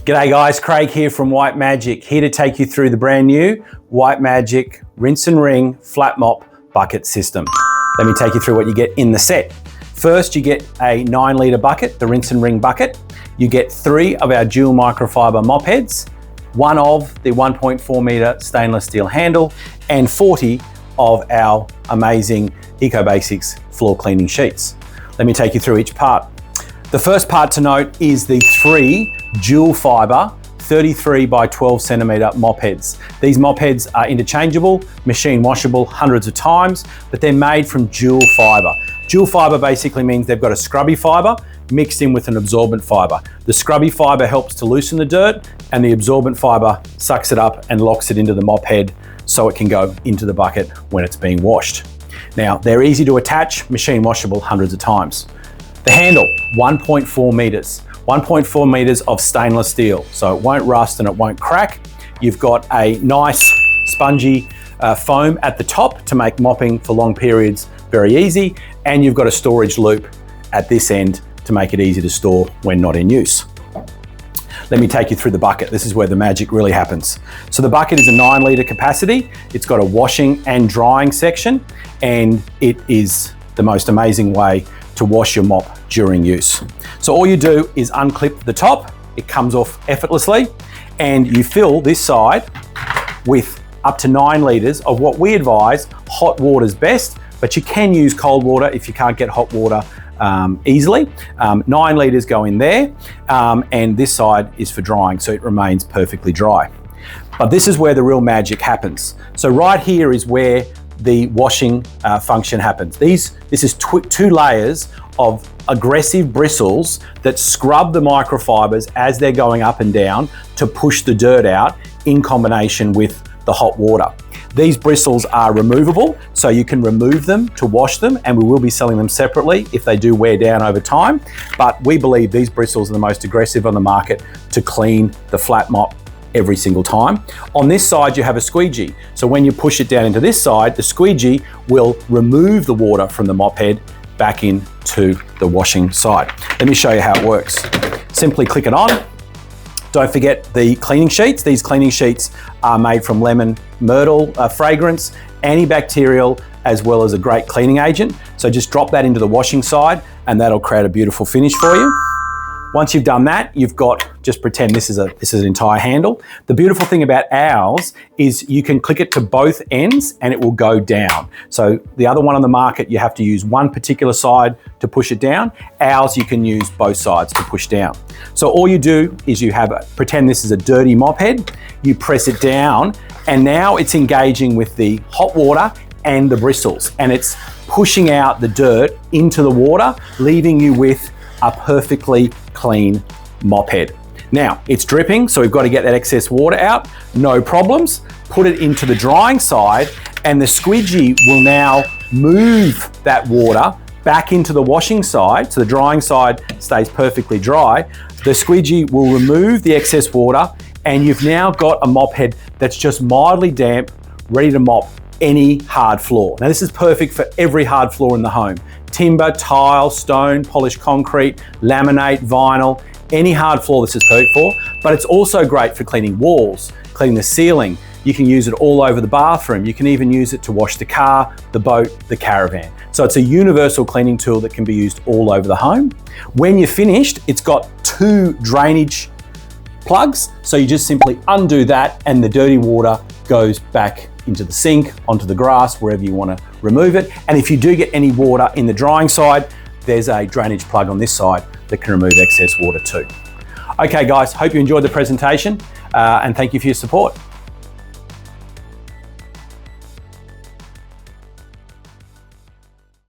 G'day guys, Craig here from White Magic, here to take you through the brand new White Magic Rinse and Ring Flat Mop Bucket System. Let me take you through what you get in the set. First, you get a 9 litre bucket, the Rinse and Ring bucket. You get 3 of our dual microfibre mop heads, 1 of the 1.4 metre stainless steel handle, and 40 of our amazing Eco Basics floor cleaning sheets. Let me take you through each part. The first part to note is the 3 dual fibre 33 by 12 centimetre mop heads. These mop heads are interchangeable, machine washable hundreds of times, but they're made from dual fibre. Dual fibre basically means they've got a scrubby fibre mixed in with an absorbent fibre. The scrubby fibre helps to loosen the dirt, and the absorbent fibre sucks it up and locks it into the mop head so it can go into the bucket when it's being washed. Now, they're easy to attach, machine washable hundreds of times. The handle, 1.4 metres. 1.4 metres of stainless steel, so it won't rust and it won't crack. You've got a nice spongy foam at the top to make mopping for long periods very easy, and you've got a storage loop at this end to make it easy to store when not in use. Let me take you through the bucket. This is where the magic really happens. So the bucket is a 9 litre capacity. It's got a washing and drying section, and it is the most amazing way to wash your mop during use. So all you do is unclip the top, it comes off effortlessly, and you fill this side with up to 9 litres of what we advise, hot water's best, but you can use cold water if you can't get hot water easily. 9 litres go in there, and this side is for drying, so it remains perfectly dry. But this is where the real magic happens. So right here is where the washing function happens. This is 2 layers of aggressive bristles that scrub the microfibers as they're going up and down to push the dirt out in combination with the hot water. These bristles are removable, so you can remove them to wash them, and we will be selling them separately if they do wear down over time. But we believe these bristles are the most aggressive on the market to clean the flat mop every single time. On this side, you have a squeegee. So when you push it down into this side, the squeegee will remove the water from the mop head back into the washing side. Let me show you how it works. Simply click it on. Don't forget the cleaning sheets. These cleaning sheets are made from lemon myrtle fragrance, antibacterial, as well as a great cleaning agent. So just drop that into the washing side and that'll create a beautiful finish for you. Once you've done that, you've got, just pretend this is an entire handle. The beautiful thing about ours is you can click it to both ends and it will go down. So the other one on the market, you have to use one particular side to push it down. Ours, you can use both sides to push down. So all you do is pretend this is a dirty mop head, you press it down, and now it's engaging with the hot water and the bristles, and it's pushing out the dirt into the water, leaving you with a perfectly clean mop head. Now, it's dripping, so we've got to get that excess water out. No problems. Put it into the drying side, and the squeegee will now move that water back into the washing side, so the drying side stays perfectly dry. The squeegee will remove the excess water, and you've now got a mop head that's just mildly damp, ready to mop any hard floor. Now, this is perfect for every hard floor in the home. Timber, tile, stone, polished concrete, laminate, vinyl, any hard floor this is perfect for, but it's also great for cleaning walls, cleaning the ceiling. You can use it all over the bathroom. You can even use it to wash the car, the boat, the caravan. So it's a universal cleaning tool that can be used all over the home. When you're finished, it's got 2 drainage plugs. So you just simply undo that and the dirty water goes back into the sink, onto the grass, wherever you want to remove it. And if you do get any water in the drying side, there's a drainage plug on this side that can remove excess water too. Okay guys, hope you enjoyed the presentation and thank you for your support.